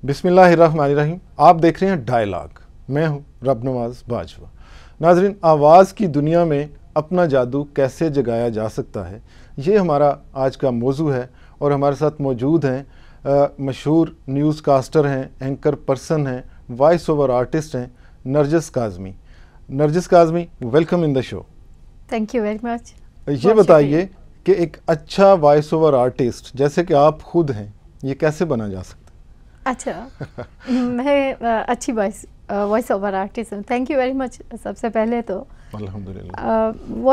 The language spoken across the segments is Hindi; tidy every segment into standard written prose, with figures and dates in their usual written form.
बिस्मिल्लाहिर्रहमानिर्रहीम। आप देख रहे हैं डायलॉग। मैं हूं रबनवाज बाजवा। नाजरीन, आवाज़ की दुनिया में अपना जादू कैसे जगाया जा सकता है, ये हमारा आज का मौजू है। और हमारे साथ मौजूद हैं मशहूर न्यूज़ कास्टर हैं, एंकर पर्सन हैं, वॉइस ओवर आर्टिस्ट हैं Narjis Kazmi. Narjis Kazmi, welcome in the show. Thank you very much. ये बताइए कि एक अच्छा वॉइस ओवर आर्टिस्ट जैसे कि आप खुद हैं, ये कैसे बना जा सकता है? अच्छा मैं अच्छी वॉइस ओवर आर्टिस्ट हूँ। Thank you very much. सबसे पहले तो अल्हम्दुलिल्लाह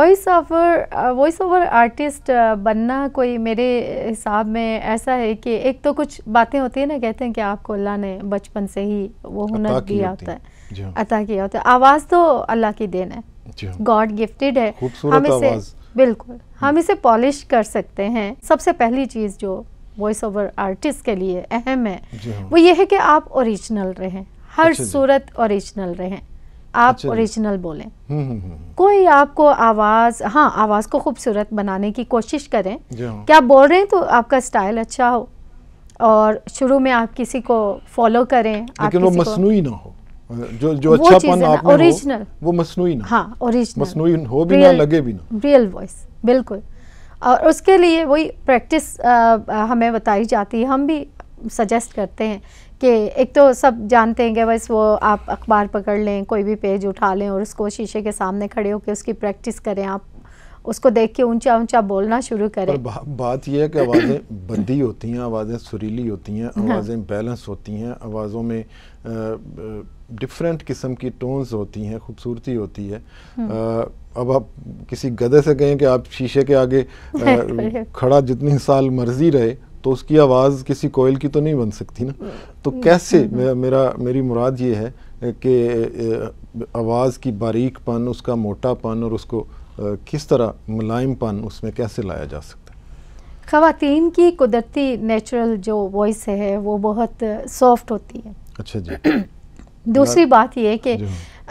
वॉइस ओवर आर्टिस्ट बनना कोई मेरे हिसाब में ऐसा है कि एक तो कुछ बातें होती है ना, कहते हैं कि आपको अल्लाह ने बचपन से ही वो हुनर दिया होता है, अता किया होता है। आवाज़ तो अल्लाह की देन है, गॉड गिफ्टेड है। हम इसे बिल्कुल हम इसे पॉलिश कर सकते हैं। सबसे पहली चीज़ जो वॉइस ओवर आर्टिस्ट के लिए अहम है वो ये है कि आप ओरिजिनल रहें, हर सूरत ओरिजिनल रहें, आप ओरिजिनल बोलें। कोई आपको आवाज़ को खूबसूरत बनाने की कोशिश करें कि आप बोल रहे हैं तो आपका स्टाइल अच्छा हो और शुरू में आप किसी को फॉलो करें, लेकिन वो मसनूई ना हो। जो अच्छापन आप में ओरिजिनल वो मसनूई ना, हाँ ओरिजिनल मसनूई हो भी ना, लगे भी ना, रियल वॉइस बिल्कुल। और उसके लिए वही प्रैक्टिस हमें बताई जाती है। हम भी सजेस्ट करते हैं कि एक तो सब जानते हैं कि बस वो आप अखबार पकड़ लें, कोई भी पेज उठा लें और उसको शीशे के सामने खड़े होकर उसकी प्रैक्टिस करें। आप उसको देख के ऊंचा ऊंचा बोलना शुरू करें। बात यह है कि आवाज़ें बद्दी होती हैं, आवाज़ें सुरीली होती हैं, आवाज़ें बैलेंस होती हैं, आवाज़ों में डिफरेंट किस्म की टोन्स होती हैं, खूबसूरती होती है। अब आप किसी गधे से कहें कि आप शीशे के आगे खड़ा जितनी साल मर्जी रहे तो उसकी आवाज़ किसी कोयल की तो नहीं बन सकती ना। तो कैसे, मेरी मुराद ये है कि आवाज़ की बारीकपन, उसका मोटापन और उसको किस तरह मुलायमपन उसमें कैसे लाया जा सकता है? ख़वातीन की कुदरती नेचुरल जो वॉइस है वो बहुत सॉफ्ट होती है। अच्छा जी। दूसरी बात ये है कि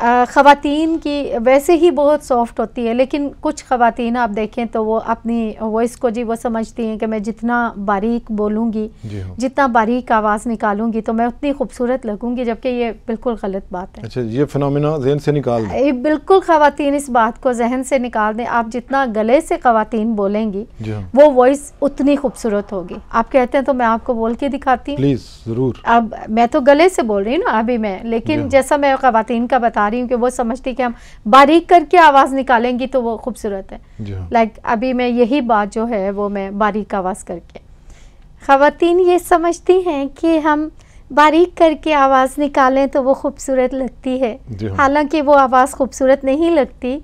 ख़वातीन की वैसे ही बहुत सॉफ्ट होती है, लेकिन कुछ ख़वातीन आप देखें तो वो अपनी वॉइस को वो समझती हैं कि मैं जितना बारीक बोलूँगी, जितना बारीक आवाज़ निकालूंगी तो मैं उतनी खूबसूरत लगूंगी, जबकि ये बिल्कुल गलत बात है। अच्छा, ये फिनोमेना ज़हन से निकाल दें। बिल्कुल ख़वातीन इस बात को जहन से निकाल दें। आप जितना गले से ख़वातीन बोलेंगी वो वॉइस उतनी खूबसूरत होगी। आप कहते हैं तो मैं आपको बोल के दिखाती हूँ। प्लीज़ ज़रूर। अब मैं तो गले से बोल रही हूँ ना अभी मैं, लेकिन जैसा मैं ख़वातीन का बता रही हूँ कि वो समझती कि हम बारीक करके आवाज़ निकालेंगी तो वो खूबसूरत है। लाइक अभी मैं यही बात जो है वो मैं बारीक आवाज़ करके, ख़वातीन ये समझती हैं कि हम बारीक करके आवाज़ निकालें तो वो खूबसूरत लगती है, हालांकि वो आवाज़ खूबसूरत नहीं लगती।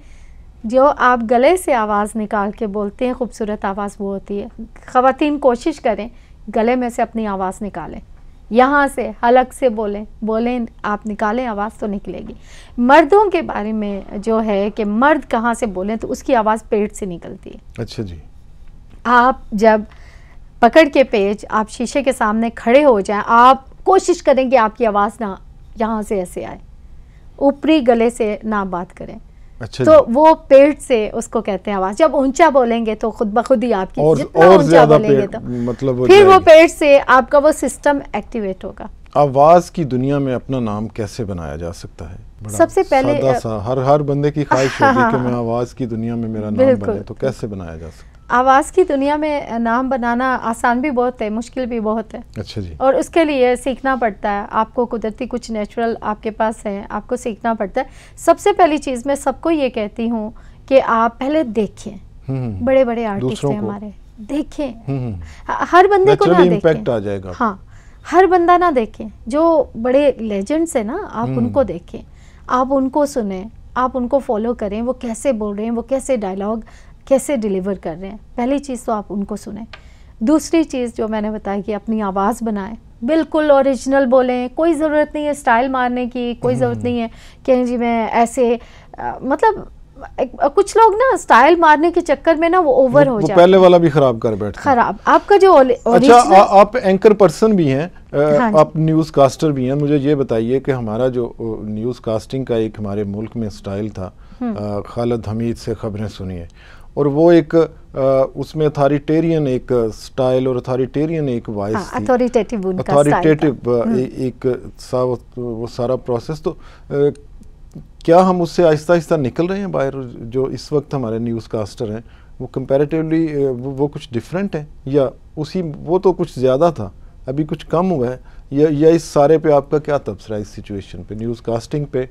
जो आप गले से आवाज़ निकाल के बोलते हैं खूबसूरत आवाज़ वो होती है। ख़वातीन कोशिश करें गले में से अपनी आवाज़ निकालें, यहाँ से हलक से बोलें आप निकालें, आवाज़ तो निकलेगी। मर्दों के बारे में जो है कि मर्द कहाँ से बोलें तो उसकी आवाज़ पेट से निकलती है। अच्छा जी। आप जब पकड़ के पेज आप शीशे के सामने खड़े हो जाएं, आप कोशिश करें कि आपकी आवाज़ ना यहाँ से ऐसे आए, ऊपरी गले से ना बात करें। अच्छा, तो वो पेट से उसको कहते हैं आवाज़। जब ऊंचा बोलेंगे तो खुद ब खुद ही आपकी जितना ऊंचा बोलेंगे तो मतलब फिर वो पेट से आपका वो सिस्टम एक्टिवेट होगा। आवाज़ की दुनिया में अपना नाम कैसे बनाया जा सकता है? सबसे पहले हर बंदे की ख्वाहिश होगी कि मैं आवाज़ की दुनिया में मेरा नाम बने, तो कैसे बनाया जा सकता है? आवाज़ की दुनिया में नाम बनाना आसान भी बहुत है, मुश्किल भी बहुत है। अच्छा जी। और उसके लिए सीखना पड़ता है। आपको कुदरती कुछ नेचुरल आपके पास है, आपको सीखना पड़ता है। सबसे पहली चीज़ मैं सबको ये कहती हूँ कि आप पहले देखें, बड़े बड़े आर्टिस्ट हैं हमारे, देखें। हर बंदे को ना देखें, आ जाएगा। हाँ, हर बंदा ना देखें। जो बड़े लेजेंड्स हैं ना, आप उनको देखें, आप उनको सुने, आप उनको फॉलो करें, वो कैसे बोल रहे हैं, वो कैसे डायलॉग कैसे डिलीवर कर रहे हैं। पहली चीज़ तो आप उनको सुने। दूसरी चीज़ जो मैंने बताई कि अपनी आवाज़ बनाएं, बिल्कुल ओरिजिनल बोलें। कोई ज़रूरत नहीं है स्टाइल मारने की, कोई ज़रूरत नहीं है कि जी मैं ऐसे मतलब कुछ लोग ना स्टाइल मारने के चक्कर में ना वो ओवर हो जाते हैं। पहले वाला भी खराब कर बैठते हैं। खराब आपका जो अच्छा, आप एंकर पर्सन भी हैं, आप न्यूज़ कास्टर भी हैं। मुझे ये बताइए कि हमारा जो न्यूज़ कास्टिंग का एक हमारे मुल्क में स्टाइल था, खालिद हमीद से खबरें सुनिए, और वो एक उसमें अथॉरिटेरियन एक स्टाइल और अथॉरिटेरियन एक वॉइस थी, अथॉरिटेटिव एक वो सारा प्रोसेस। तो क्या हम उससे आहिस्ता आहिस्ता निकल रहे हैं बाहर? जो इस वक्त हमारे न्यूज़ कास्टर हैं वो कंपैरेटिवली वो कुछ डिफरेंट है, या उसी वो तो कुछ ज़्यादा था, अभी कुछ कम हुआ है, या इस सारे पे आपका क्या तबसरा है? इस सिचुएशन पे, न्यूज़ कास्टिंग पे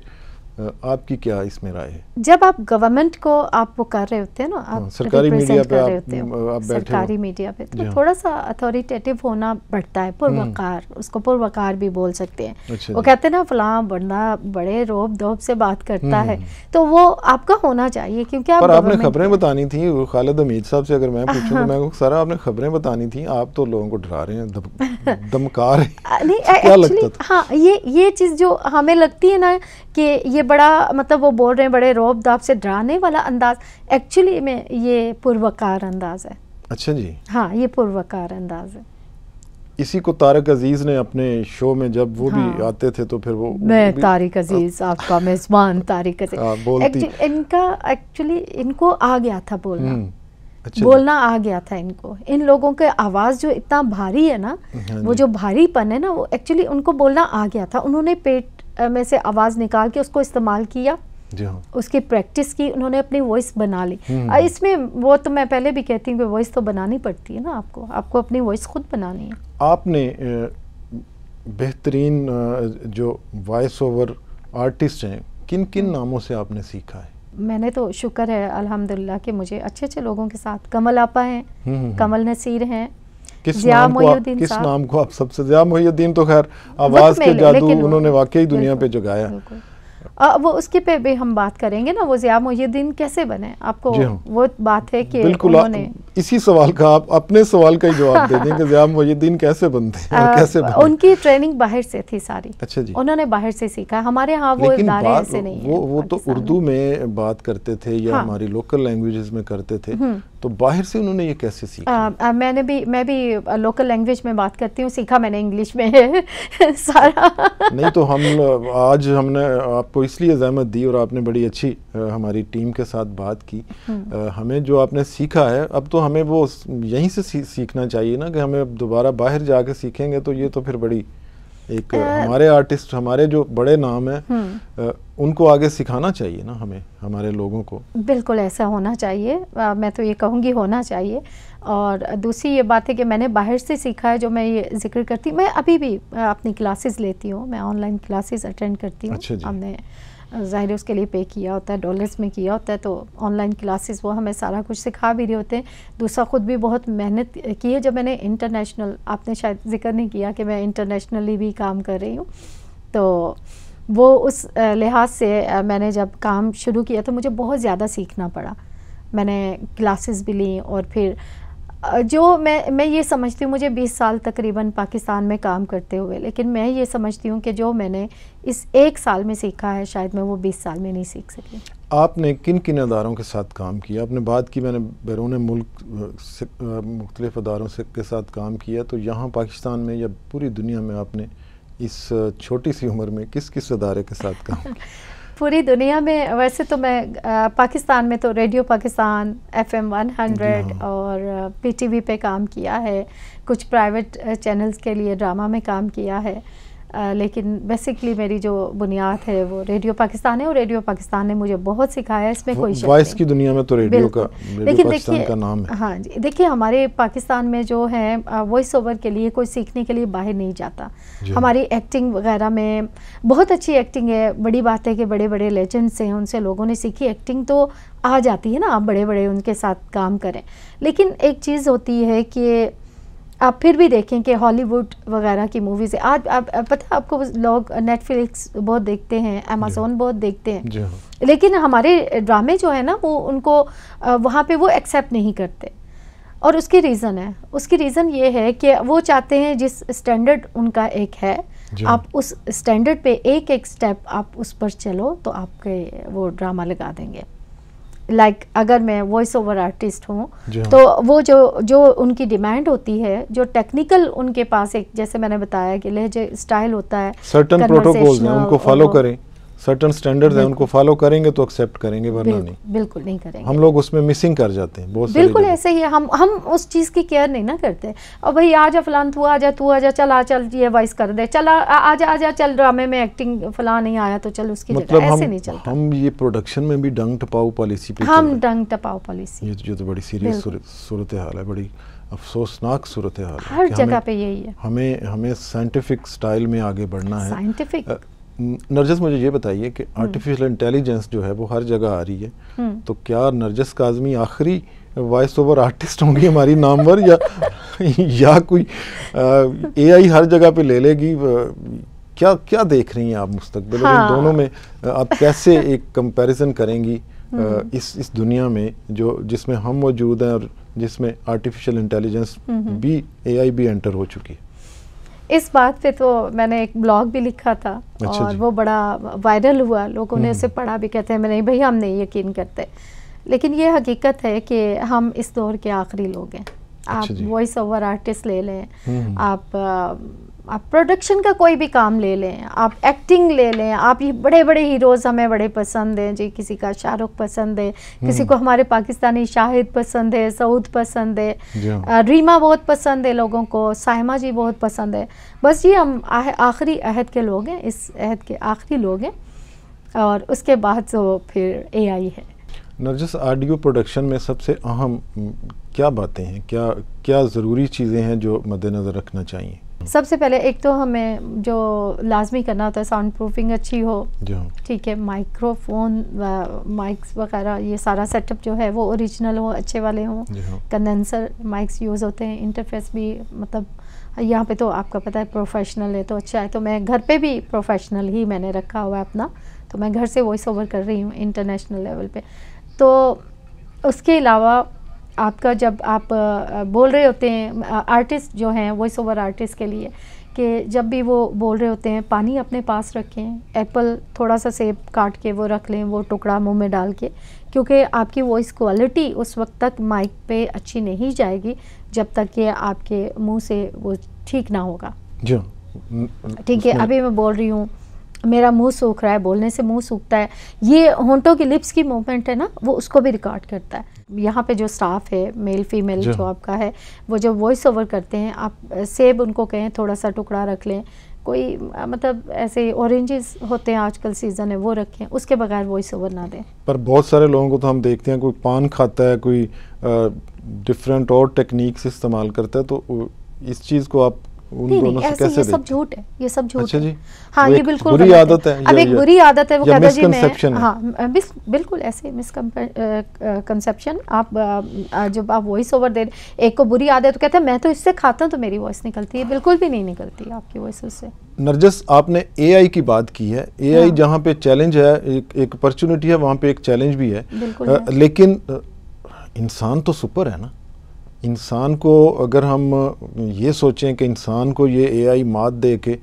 आपकी क्या इसमें राय है? जब आप गवर्नमेंट को आप वो कर रहे होते हैं ना, आप सरकारी मीडिया पे आप बैठे सरकारी मीडिया पे, तो थोड़ा सा अथॉरिटेटिव होना पड़ता है, पुरवकार, उसको पुरवकार भी बोल सकते हैं। वो कहते हैं ना फलां बंदा बड़े रोब धोब से बात करता है, तो वो आपका होना चाहिए, क्योंकि आप पर आपने खबरें बतानी थी। खालिद हमीद साहब से अगर मैं पूछूं तो मैं सारा आपने खबरें बतानी थी, आप तो लोगों को डरा रहे हैं, धमका रहे हैं। क्या लगता था? हाँ, ये चीज़ जो हमें लगती है ना कि ये बड़ा मतलब वो बोल रहे हैं बड़े रौब दाब से डराने वाला अंदाज, एक्चुअली में ये पुरवकार अंदाज है। अच्छा जी। हाँ, ये पुरवकार अंदाज है। इसी को तारिक अजीज ने अपने शो में जब वो भी आते थे तो फिर वो मैं तारिक अजीज आपका मेजबान तारिक अजीज, इनका एक्चुअली इनको आ गया था बोलना। अच्छा, बोलना आ गया था इनको। इन लोगों के आवाज़ जो इतना भारी है ना, वो जो भारीपन है ना, वो एक्चुअली उनको बोलना आ गया था। उन्होंने पेट में से आवाज़ निकाल के उसको इस्तेमाल किया, उसकी प्रैक्टिस की, उन्होंने अपनी वॉइस बना ली। इसमें वो तो मैं पहले भी कहती हूँ कि वॉइस तो बनानी पड़ती है ना, आपको अपनी वॉइस खुद बनानी है। आपने बेहतरीन जो वॉइस ओवर आर्टिस्ट हैं, किन किन नामों से आपने सीखा है? मैंने तो शुक्र है अल्हम्दुलिल्लाह कि मुझे अच्छे अच्छे लोगों के साथ, कमल आपा हैं, कमल नसीर हैं, किस नाम को आप सबसे? ज़िया मोहिउद्दीन तो खैर आवाज़ के जादू उन्होंने वाकई दुनिया पे जगाया। वो उसके पे भी हम बात करेंगे ना, वो ज़िया मोहिउद्दीन कैसे बने, आपको वो बात है कि उन्होंने इसी सवाल का आप अपने सवाल का ही जवाब दे दें कि ज़िया मोहिउद्दीन कैसे बनते हैं और कैसे बने? उनकी ट्रेनिंग बाहर से थी सारी। अच्छा जी। उन्होंने बाहर से सीखा, हमारे यहाँ वो इदारे ऐसे नहीं है। वो तो उर्दू में बात करते थे या हमारी लोकल लैंग्वेजेस में करते थे, तो बाहर से उन्होंने ये कैसे सीखा? मैं भी लोकल लैंग्वेज में बात करती हूँ, सीखा मैंने इंग्लिश में सारा। नहीं तो आज हमने आपको इसलिए ज़हमत दी और आपने बड़ी अच्छी हमारी टीम के साथ बात की। हमें जो आपने सीखा है, अब तो हमें वो यहीं से सीखना चाहिए ना, कि हमें अब दोबारा बाहर जाके सीखेंगे तो ये तो फिर बड़ी एक हमारे आर्टिस्ट, हमारे जो बड़े नाम हैं, उनको आगे सिखाना चाहिए ना हमें, हमारे लोगों को। बिल्कुल ऐसा होना चाहिए, मैं तो ये कहूँगी होना चाहिए। और दूसरी ये बात है कि मैंने बाहर से सीखा है, जो मैं ये जिक्र करती हूँ। मैं अभी भी अपनी क्लासेस लेती हूँ, मैं ऑनलाइन क्लासेस अटेंड करती हूँ। अच्छा, हमने ज़ाहिर है उसके लिए पे किया होता है, डॉलर्स में किया होता है, तो ऑनलाइन क्लासेस वो हमें सारा कुछ सिखा भी रहे होते हैं। दूसरा ख़ुद भी बहुत मेहनत की है। जब मैंने इंटरनेशनल, आपने शायद जिक्र नहीं किया कि मैं इंटरनेशनली भी काम कर रही हूँ, तो वो उस लिहाज से मैंने जब काम शुरू किया तो मुझे बहुत ज़्यादा सीखना पड़ा। मैंने क्लासेस भी ली और फिर जो मैं ये समझती हूँ, मुझे 20 साल तकरीबन पाकिस्तान में काम करते हुए, लेकिन मैं ये समझती हूँ कि जो मैंने इस 1 साल में सीखा है शायद मैं वो 20 साल में नहीं सीख सकी। आपने किन किन अदारों के साथ काम किया? आपने बात की मैंने बैरून मुल्क मुख्तलिफ अदारों से के साथ काम किया, तो यहाँ पाकिस्तान में या पूरी दुनिया में आपने इस छोटी सी उम्र में किस किस अदारे के साथ काम किया? पूरी दुनिया में वैसे तो मैं पाकिस्तान में तो रेडियो पाकिस्तान, FM 100 और PTV पे काम किया है, कुछ प्राइवेट चैनल्स के लिए ड्रामा में काम किया है, लेकिन बेसिकली मेरी जो बुनियाद है वो रेडियो पाकिस्तान है और रेडियो पाकिस्तान ने मुझे बहुत सिखाया, इसमें कोई शक नहीं। वॉइस की दुनिया में तो रेडियो पाकिस्तान का नाम है। हाँ जी, देखिए हमारे पाकिस्तान में जो है वॉइस ओवर के लिए कोई सीखने के लिए बाहर नहीं जाता। हमारी एक्टिंग वगैरह में बहुत अच्छी एक्टिंग है, बड़ी बात है कि बड़े बड़े लेजेंड्स हैं, उनसे लोगों ने सीखी एक्टिंग तो आ जाती है ना, आप बड़े बड़े उनके साथ काम करें। लेकिन एक चीज़ होती है कि आप फिर भी देखें कि हॉलीवुड वगैरह की मूवीज़ आज आप पता है आपको, लोग नेटफ्लिक्स बहुत देखते हैं, अमेज़ॉन बहुत देखते हैं, लेकिन हमारे ड्रामे जो है ना वो उनको वहाँ पे वो एक्सेप्ट नहीं करते। और उसकी रीज़न है, उसकी रीज़न ये है कि वो चाहते हैं जिस स्टैंडर्ड उनका एक है, आप उस स्टैंडर्ड पे एक एक स्टेप आप उस पर चलो तो आपके वो ड्रामा लगा देंगे। अगर मैं वॉइस ओवर आर्टिस्ट हूँ तो वो जो उनकी डिमांड होती है, जो टेक्निकल उनके पास एक, जैसे मैंने बताया कि लहजे स्टाइल होता है, सर्टेन प्रोटोकॉल्स हैं, उनको फॉलो करें, सर्टन स्टैंडर्ड्स हैं उनको फॉलो करेंगे तो एक्सेप्ट करेंगे, वरना नहीं, बिल्कुल नहीं करेंगे। हम लोग उसमें मिसिंग कर जाते हैं बहुत। बिल्कुल ऐसे ही है, हम उस चीज़ की केयर नहीं ना करते। और भाई आजा फलान तू आजा चल ये वॉइस कर दे, चल आजा चल ड्रामे में एक्टिंग फलान नहीं आया तो चल उसकी मतलब जगह, ऐसे नहीं चलता। हम ये प्रोडक्शन में भी डंग टपाओ पॉलिसी पे हम डंग टपाओ पॉलिसी, ये तो बड़ी सीरियस सूरत हाल है, बड़ी अफसोसनाक सूरत हाल है। हर जगह पे यही है। हमें साइंटिफिक स्टाइल में आगे बढ़ना है। साइंटिफिक नरजस मुझे ये बताइए कि आर्टिफिशियल इंटेलिजेंस जो है वो हर जगह आ रही है, तो क्या नरजस काज़मी आखिरी वॉइस ओवर आर्टिस्ट होंगी हमारी नामवर, या कोई एआई हर जगह पे ले लेगी? क्या देख रही हैं आप मुस्तकबिल? इन दोनों में आप कैसे एक कंपैरिजन करेंगी इस दुनिया में जिसमें हम मौजूद हैं और जिसमें आर्टिफिशियल इंटेलिजेंस भी, एआई भी एंटर हो चुकी है? इस बात पे तो मैंने एक ब्लॉग भी लिखा था। अच्छा और वो बड़ा वायरल हुआ, लोगों ने उसे पढ़ा भी, कहते हैं नहीं भाई हम नहीं यकीन करते, लेकिन ये हकीकत है कि हम इस दौर के आखिरी लोग हैं। आप वॉइस ओवर आर्टिस्ट ले लें, आप प्रोडक्शन का कोई भी काम ले लें, आप एक्टिंग ले लें, आप ये बड़े बड़े हीरोज़ हमें बड़े पसंद हैं जी, किसी का शाहरुख पसंद है, किसी को हमारे पाकिस्तानी शाहिद पसंद है, सऊद पसंद है, रीमा बहुत पसंद है लोगों को, साइमा जी बहुत पसंद है। बस ये हम आखिरी अहद के लोग हैं, इस अहद के आखिरी लोग हैं, और उसके बाद तो फिर एआई है। नरजस, ऑडियो प्रोडक्शन में सबसे अहम क्या बातें हैं, क्या ज़रूरी चीज़ें हैं जो मद्देनज़र रखना चाहिए? सबसे पहले एक तो हमें जो लाजमी करना होता है, साउंड प्रूफिंग अच्छी हो, ठीक है, माइक्रोफोन माइक्स वगैरह ये सारा सेटअप जो है वो ओरिजिनल हो, अच्छे वाले हों, कंडेंसर माइक्स यूज़ होते हैं, इंटरफेस भी मतलब यहाँ पे तो आपका पता है प्रोफेशनल है तो अच्छा है। तो मैं घर पे भी प्रोफेशनल ही मैंने रखा हुआ है अपना, तो मैं घर से वॉइस ओवर कर रही हूँ इंटरनेशनल लेवल पे। तो उसके अलावा आपका जब आप बोल रहे होते हैं, आर्टिस्ट जो हैं वॉइस ओवर आर्टिस्ट के लिए, कि जब भी वो बोल रहे होते हैं पानी अपने पास रखें, एप्पल थोड़ा सा सेब काट के वो रख लें, वो टुकड़ा मुंह में डाल के, क्योंकि आपकी वॉइस क्वालिटी उस वक्त तक माइक पे अच्छी नहीं जाएगी जब तक कि आपके मुंह से वो ठीक ना होगा। ठीक है, अभी मैं बोल रही हूँ, मेरा मुंह सूख रहा है, बोलने से मुंह सूखता है, ये होंठों की लिप्स की मूवमेंट है ना, वो उसको भी रिकॉर्ड करता है। यहाँ पे जो स्टाफ है मेल फीमेल जो आपका है, वो जब वॉइस ओवर करते हैं, आप सेब उनको कहें थोड़ा सा टुकड़ा रख लें, कोई मतलब ऐसे ऑरेंजेस होते हैं आजकल सीज़न है वो रखें, उसके बगैर वॉइस ओवर ना दें। पर बहुत सारे लोगों को तो हम देखते हैं, कोई पान खाता है, कोई डिफरेंट और टेक्निक्स इस्तेमाल करता है, तो इस चीज़ को आप उन दोनों से कैसे? ये सब झूठ है, ये सब झूठ अच्छा है। जी, हाँ, ये बिल्कुल बुरी आदत है। अब एक बुरी आदत है, वो कहता जी मैं, हाँ बिल्कुल ऐसे मिसकंसेप्शन। आप जब आप वॉइस ओवर दे, एक को बुरी आदत, तो कहता है मैं तो इससे खाता हूँ तो मेरी वॉइस निकलती है, बिल्कुल भी नहीं निकलती आपकी वॉइस उससे। नरजस, आपने एआई की बात की है, एआई जहाँ पे चैलेंज है, एक अपॉर्चुनिटी है, वहाँ पे एक चैलेंज भी है, लेकिन इंसान तो सुपर है ना। इंसान को अगर हम ये सोचें कि इंसान को ये एआई मात दे के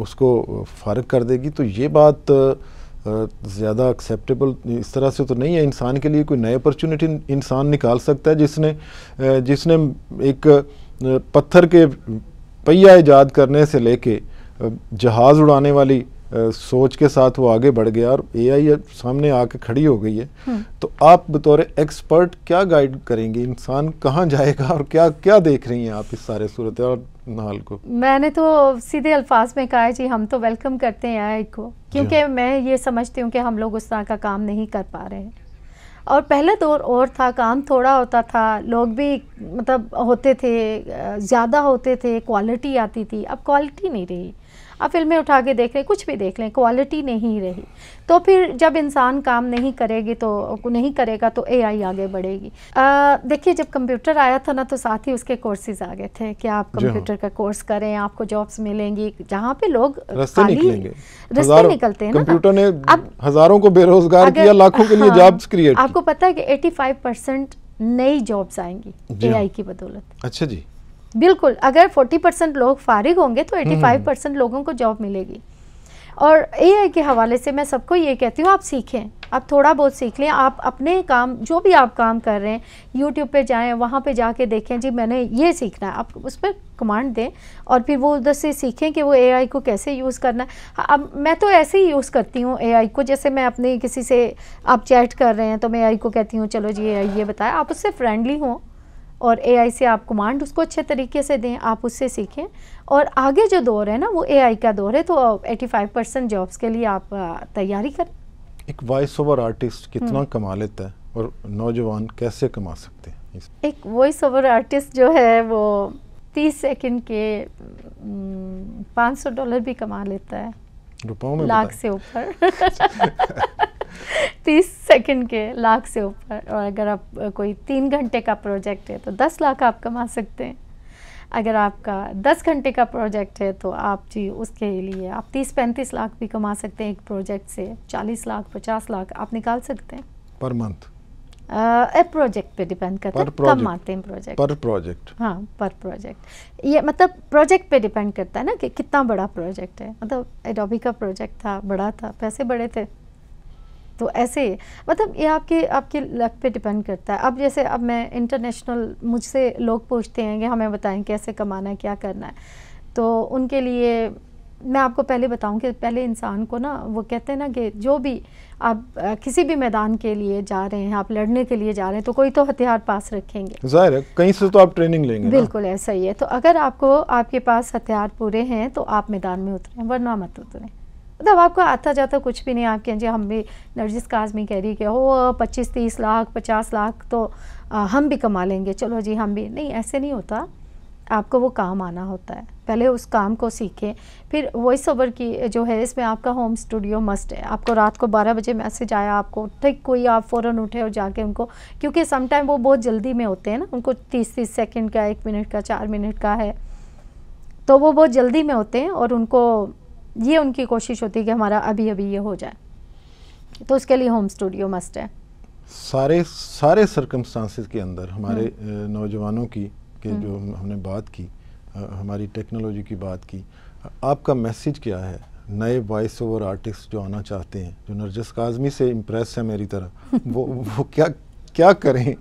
उसको फ़ारिग कर देगी, तो ये बात ज़्यादा एक्सेप्टेबल इस तरह से तो नहीं है। इंसान के लिए कोई नई अपॉर्चुनिटी इंसान निकाल सकता है, जिसने एक पत्थर के पहिया ईजाद करने से लेके जहाज़ उड़ाने वाली सोच के साथ वो आगे बढ़ गया और एआई सामने आके खड़ी हो गई है। तो आप बतौर एक्सपर्ट क्या गाइड करेंगे, इंसान कहाँ जाएगा और क्या देख रही हैं आप इस सारे सूरत हाल को? मैंने तो सीधे अल्फाज में कहा है जी, हम तो वेलकम करते हैं एआई को, क्योंकि मैं ये समझती हूँ कि हम लोग उस तरह का काम नहीं कर पा रहे हैं। और पहले दौर और था, काम थोड़ा होता था, लोग भी मतलब होते थे, ज़्यादा होते थे, क्वालिटी आती थी। अब क्वालिटी नहीं रही। आप फिल्में उठा के देख लें, कुछ भी देख लें, क्वालिटी नहीं रही। तो फिर जब इंसान काम नहीं करेगा तो एआई आगे बढ़ेगी। देखिए, जब कंप्यूटर आया था ना, तो साथ ही उसके कोर्सेज आ गए थे कि आप कंप्यूटर का कोर्स करें, आपको जॉब्स मिलेंगी, जहाँ पे लोग रास्ते निकलते हैं। कंप्यूटर ने हज़ारों को बेरोजगार किया, लाखों के लिए जॉब्स क्रिएट की। आपको पता है कि 85% नई जॉब्स आएंगी एआई की बदौलत। अच्छा जी, बिल्कुल। अगर 40% लोग फारिग होंगे तो 85% लोगों को जॉब मिलेगी। और एआई के हवाले से मैं सबको ये कहती हूँ, आप सीखें, आप थोड़ा बहुत सीख लें। आप अपने काम, जो भी आप काम कर रहे हैं, यूट्यूब पे जाएं, वहाँ पे जाके देखें जी मैंने ये सीखना है, आप उस पर कमांड दें और फिर वो उधर से सीखें कि वो एआई को कैसे यूज़ करना है। अब मैं तो ऐसे ही यूज़ करती हूँ एआई को, जैसे मैं अपने किसी से आप चैट कर रहे हैं तो मैं एआई को कहती हूँ चलो जी एआई ये बताएं, आप उससे फ्रेंडली हों और एआई से आप कमांड उसको अच्छे तरीके से दें, आप उससे सीखें। और आगे जो दौर है ना वो एआई का दौर है, तो 85% जॉब्स के लिए आप तैयारी करें। एक वॉइस ओवर आर्टिस्ट कितना कमा लेता है और नौजवान कैसे कमा सकते हैं? एक वॉइस ओवर आर्टिस्ट जो है वो 30 सेकंड के $500 भी कमा लेता है, रुपयों में लाख से ऊपर 30 सेकंड के लाख से ऊपर। और अगर आप कोई 3 घंटे का प्रोजेक्ट है तो 10 लाख आप कमा सकते हैं। अगर आपका 10 घंटे का प्रोजेक्ट है तो आप जी उसके लिए आप 30-35 लाख भी कमा सकते हैं। एक प्रोजेक्ट से 40 लाख 50 लाख आप निकाल सकते हैं पर मंथ। प्रोजेक्ट पे डिपेंड करता है, कम आते हैं प्रोजेक्ट पर प्रोजेक्ट। हाँ पर प्रोजेक्ट, ये मतलब प्रोजेक्ट पे डिपेंड करता है ना कि कितना बड़ा प्रोजेक्ट है। मतलब एडोबी का प्रोजेक्ट था, बड़ा था, पैसे बड़े थे, तो ऐसे मतलब ये आपके लक पे डिपेंड करता है। अब जैसे अब मैं इंटरनेशनल, मुझसे लोग पूछते हैं कि हमें बताएं कैसे कमाना है, क्या करना है, तो उनके लिए मैं आपको पहले बताऊं कि पहले इंसान को ना, वो कहते हैं ना कि जो भी आप किसी भी मैदान के लिए जा रहे हैं, आप लड़ने के लिए जा रहे हैं तो कोई तो हथियार पास रखेंगे, जाहिर है कहीं से तो आप ट्रेनिंग लेंगे। बिल्कुल ऐसा ही है। तो अगर आपके पास हथियार पूरे हैं तो आप मैदान में उतरें, वरना मत उतरें। मतलब आपको आता जाता कुछ भी नहीं, आप कहें जी हम भी, नरजिस काज़मी कह रही कि हो 25-30 लाख 50 लाख तो हम भी कमा लेंगे, चलो जी हम भी, नहीं ऐसे नहीं होता। आपको वो काम आना होता है, पहले उस काम को सीखें। फिर वॉइस ओवर की जो है इसमें आपका होम स्टूडियो मस्ट है। आपको रात को 12 बजे मैसेज आया, आपको ठीक कोई, आप फ़ौरन उठे और जाके उनको, क्योंकि समटाइम वो बहुत जल्दी में होते हैं ना, उनको 30-30 सेकंड का, 1 मिनट का, 4 मिनट का है, तो वो बहुत जल्दी में होते हैं और उनको ये उनकी कोशिश होती है कि हमारा अभी अभी ये हो जाए, तो उसके लिए होम स्टूडियो मस्ट है। सारे सर्कमस्टांसेस के अंदर हमारे नौजवानों की कि जो हमने बात की, हमारी टेक्नोलॉजी की बात की, आपका मैसेज क्या है नए वॉइस ओवर आर्टिस्ट जो आना चाहते हैं, जो नरजिस काज़मी से इम्प्रेस है मेरी तरह, वो क्या करें?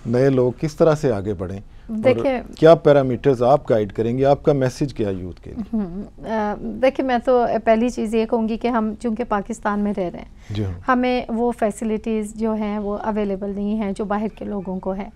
नए लोग किस तरह से आगे बढ़ें? देखिए, क्या पैरामीटर्स आप गाइड करेंगे? आपका मैसेज क्या यूथ के लिए? देखिए, मैं तो पहली चीज़ ये कहूँगी कि हम चूँकि पाकिस्तान में रह रहे हैं, हमें वो फैसिलिटीज़ जो हैं वो अवेलेबल नहीं हैं जो बाहर के लोगों को है,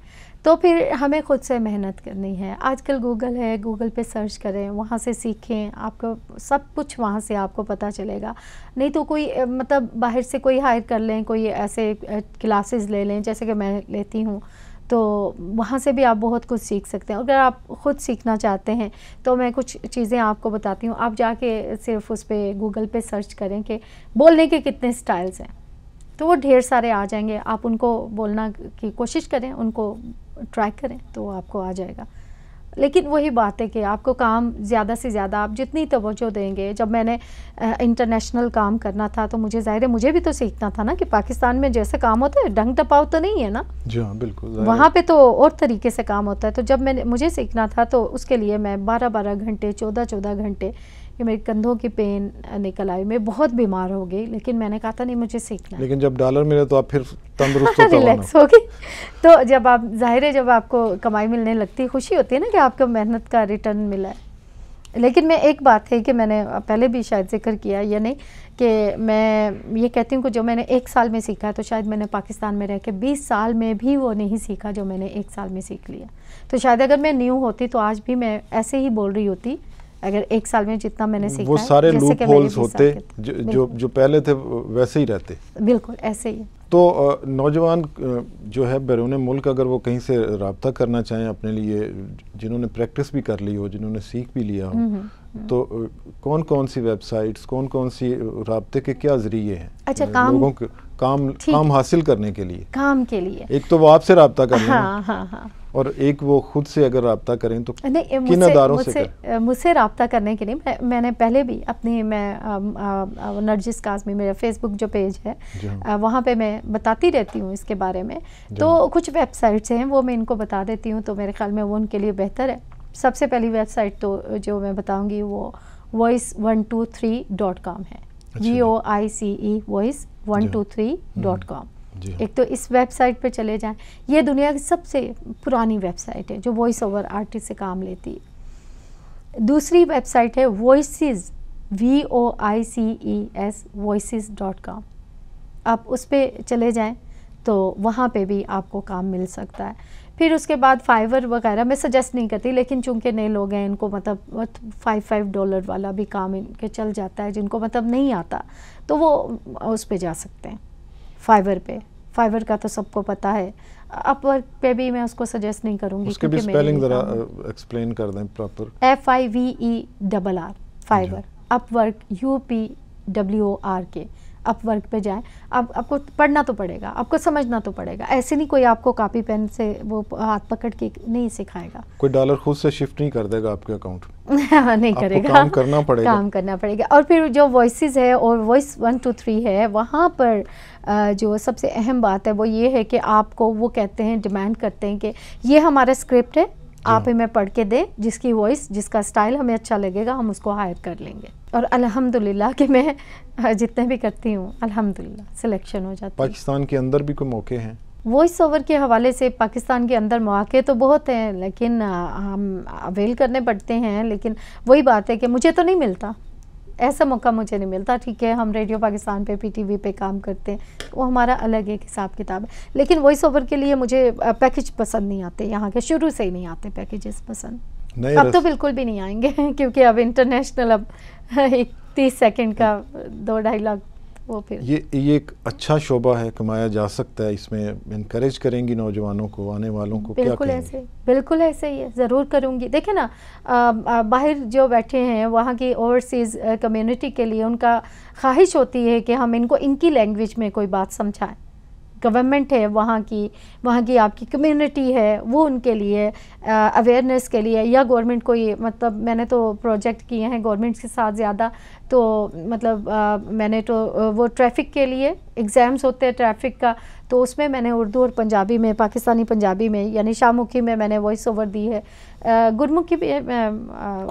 तो फिर हमें खुद से मेहनत करनी है। आजकल गूगल है, गूगल पे सर्च करें, वहाँ से सीखें, आपको सब कुछ वहाँ से आपको पता चलेगा। नहीं तो कोई मतलब बाहर से कोई हायर कर लें, कोई ऐसे क्लासेस ले लें जैसे कि मैं लेती हूँ, तो वहाँ से भी आप बहुत कुछ सीख सकते हैं। अगर आप ख़ुद सीखना चाहते हैं तो मैं कुछ चीज़ें आपको बताती हूँ। आप जाके सिर्फ उस पर गूगल पे सर्च करें कि बोलने के कितने स्टाइल्स हैं, तो वो ढेर सारे आ जाएंगे। आप उनको बोलना की कोशिश करें, उनको ट्राई करें तो आपको आ जाएगा। लेकिन वही बात है कि आपको काम ज़्यादा से ज़्यादा आप जितनी तवज्जो देंगे। जब मैंने इंटरनेशनल काम करना था तो मुझे ज़ाहिर है मुझे भी तो सीखना था ना कि पाकिस्तान में जैसे काम होता है ढंग टपाव तो नहीं है ना। जी हाँ, बिल्कुल। वहाँ पे तो और तरीके से काम होता है। तो जब मुझे सीखना था तो उसके लिए मैं 12-12 घंटे 14-14 घंटे कि मेरे कंधों की पेन निकल आई, मैं बहुत बीमार हो गई, लेकिन मैंने कहा था नहीं मुझे सीखना है। लेकिन जब डॉलर मिले तो आप फिर तंदुरुस्त रिलैक्स हो गई। तो जब आप ज़ाहिर है जब आपको कमाई मिलने लगती, खुशी होती है ना कि आपको मेहनत का रिटर्न मिला है। लेकिन मैं एक बात है कि मैंने पहले भी शायद जिक्र किया या नहीं, कि मैं ये कहती हूँ कि जो मैंने 1 साल में सीखा है तो शायद मैंने पाकिस्तान में रह के 20 साल में भी वो नहीं सीखा जो मैंने 1 साल में सीख लिया। तो शायद अगर मैं न्यू होती तो आज भी मैं ऐसे ही बोल रही होती, अगर 1 साल में जितना मैंने सीखा वो सारे लूप होल्स होते जो पहले थे वैसे ही रहते। बिल्कुल ऐसे ही। तो नौजवान जो है बैरून मुल्क अगर वो कहीं से रब्ता करना चाहें अपने लिए, जिन्होंने प्रैक्टिस भी कर ली हो, जिन्होंने सीख भी लिया हो, तो कौन कौन सी वेबसाइट्स, कौन कौन सी रब्ते के क्या जरिए हैं? अच्छा, लोगों के काम हासिल करने के लिए? काम के लिए एक तो वो आपसे रब्ता कर लें, हाँ, और एक वो खुद से अगर रब्ता करें तो किन अदारों से? मुझसे रब्ता करने के लिए मैंने पहले भी अपनी नरजिस काज़मी मेरा फेसबुक जो पेज है वहाँ पे मैं बताती रहती हूँ इसके बारे में। तो कुछ वेबसाइट्स हैं वो मैं इनको बता देती हूँ, तो मेरे ख्याल में वो उनके लिए बेहतर है। सबसे पहली वेबसाइट तो जो मैं बताऊँगी वो voice123.com है। VOICE voice123.com। एक तो इस वेबसाइट पे चले जाएं, ये दुनिया की सबसे पुरानी वेबसाइट है जो वॉइस ओवर आर्टिस्ट से काम लेती है। दूसरी वेबसाइट है voices VOICES voices.com। आप उस पर चले जाएं तो वहाँ पे भी आपको काम मिल सकता है। फिर उसके बाद फाइवर वगैरह मैं सजेस्ट नहीं करती, लेकिन चूंकि नए लोग हैं इनको मतलब $5 वाला भी काम इनके चल जाता है। जिनको मतलब नहीं आता तो वो उस पे जा सकते हैं, फाइवर पे। फाइवर का तो सबको पता है। अपवर्क पे भी मैं उसको सजेस्ट नहीं करूँगी। उसके भी स्पेलिंग ज़रा एक्सप्लेन कर दें proper. FIVERR Fiverr. Upwork UPWORK। Upwork पे जाएं। अब आपको पढ़ना तो पड़ेगा, आपको समझना तो पड़ेगा। ऐसे नहीं कोई आपको कॉपी पेन से वो हाथ पकड़ के नहीं सिखाएगा। कोई डॉलर खुद से शिफ्ट नहीं कर देगा आपके अकाउंट में। नहीं करेगा, काम करना पड़ेगा। काम करना पड़ेगा। और फिर जो वॉइसेस है और वॉइस 123 है, वहाँ पर जो सबसे अहम बात है वो ये है कि आपको वो कहते हैं, डिमांड करते हैं कि ये हमारा स्क्रिप्ट है, आप हमें पढ़ के दें, जिसकी वॉइस जिसका स्टाइल हमें अच्छा लगेगा हम उसको हायर कर लेंगे। और अल्हम्दुलिल्लाह कि मैं जितने भी करती हूँ अल्हम्दुलिल्लाह सिलेक्शन हो जाती है। पाकिस्तान के अंदर भी कोई मौके हैं? वॉइस ओवर के हवाले से पाकिस्तान के अंदर मौके तो बहुत हैं, लेकिन हम अवेल करने पड़ते हैं। लेकिन वही बात है कि मुझे तो नहीं मिलता, ऐसा मौका मुझे नहीं मिलता। ठीक है, हम रेडियो पाकिस्तान पे PTV पे काम करते हैं, वो हमारा अलग एक हिसाब किताब है। लेकिन वॉइस ओवर के लिए मुझे पैकेज पसंद नहीं आते, यहाँ के शुरू से ही नहीं आते पैकेजेस पसंद। अब तो बिल्कुल भी नहीं आएंगे क्योंकि अब इंटरनेशनल, अब 30 सेकंड का 2 डायलॉग वो फिर ये एक अच्छा शोबा है, कमाया जा सकता है। इसमें इनकरेज करेंगी नौजवानों को, आने वालों को? बिल्कुल ऐसे, बिल्कुल ऐसे ही है, ज़रूर करूँगी। देखें ना, बाहर जो बैठे हैं वहाँ की ओवरसीज़ कम्युनिटी के लिए उनका ख्वाहिश होती है कि हम इनको इनकी लैंग्वेज में कोई बात समझाएं। गवर्नमेंट है वहाँ की आपकी कम्युनिटी है, वो उनके लिए अवेयरनेस के लिए, या गवर्नमेंट को ये मतलब मैंने तो प्रोजेक्ट किए हैं गवर्नमेंट के साथ ज़्यादा, तो मतलब मैंने तो वो ट्रैफिक के लिए एग्ज़ाम्स होते हैं ट्रैफिक का, तो उसमें मैंने उर्दू और पंजाबी में, पाकिस्तानी पंजाबी में यानी शाहमुखी में मैंने वॉइस ओवर दी है। गुरमुखी भी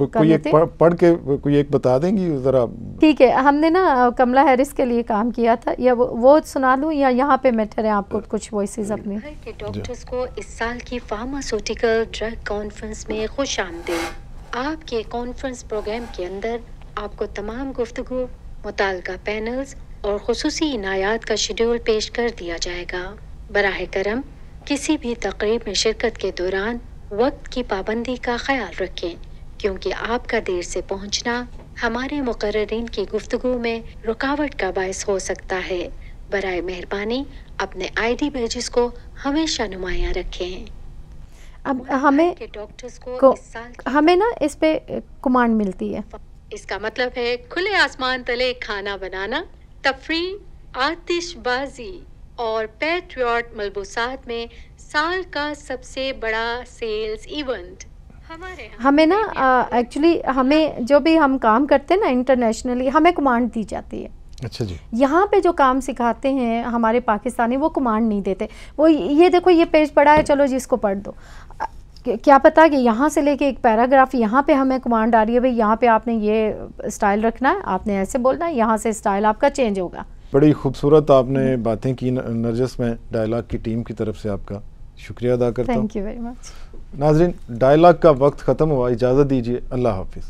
कोई एक पढ़ के कोई एक बता देंगी ज़रा? ठीक है, हमने ना कमला हैरिस के लिए काम किया था, या वो सुना दूँ या यहाँ पे मैं ठहरे आपको कुछ वॉइसेस अपने? के डॉक्टर्स को इस साल की फार्मास्यूटिकल ड्रग कॉन्फ्रेंस में खुश आमदीद। आपके कॉन्फ्रेंस प्रोग्राम के अंदर आपको तमाम गुफ्तगू, मुताल्लिका पैनल्स और खुसूसी इनायात का शेड्यूल पेश कर दिया जाएगा। बराह करम किसी भी तकरीब में शिरकत के दौरान वक्त की पाबंदी का ख्याल रखें, क्योंकि आपका देर से पहुंचना हमारे मुकर्ररीन की गुफ्तगू में रुकावट का बायस हो सकता है। बराए मेहरबानी अपने ID बैजेस को हमेशा नुमायां रखें। अब हमें डॉक्टर्स को इस साल हमें ना इस पे कमांड मिलती है। इसका मतलब है खुले आसमान तले खाना बनाना, तफरी, आतिशबाजी और पैट्रियट मलबूसात में साल का सबसे बड़ा सेल्स इवेंट हमें ना एक्चुअली हमें जो भी हम काम करते हैं ना इंटरनेशनली, हमें कमांड दी जाती है। अच्छा जी। यहाँ पे जो काम सिखाते हैं हमारे पाकिस्तानी, वो कमांड नहीं देते। वो ये देखो ये पेज पढ़ा है, चलो जी इसको पढ़ दो। क्या पता कि यहाँ से लेके एक पैराग्राफ यहाँ पे हमें कमांड आ रही है, भाई यहाँ पे आपने ये स्टाइल रखना है, आपने ऐसे बोलना है, यहाँ से स्टाइल आपका चेंज होगा। बड़ी खूबसूरत आपने बातें की नरजस। में डायलॉग की टीम की तरफ से आपका शुक्रिया अदा करता हूँ। Thank you very much. नाजरीन, डायलॉग का वक्त ख़त्म हुआ, इजाज़त दीजिए, अल्लाह हाफिज़।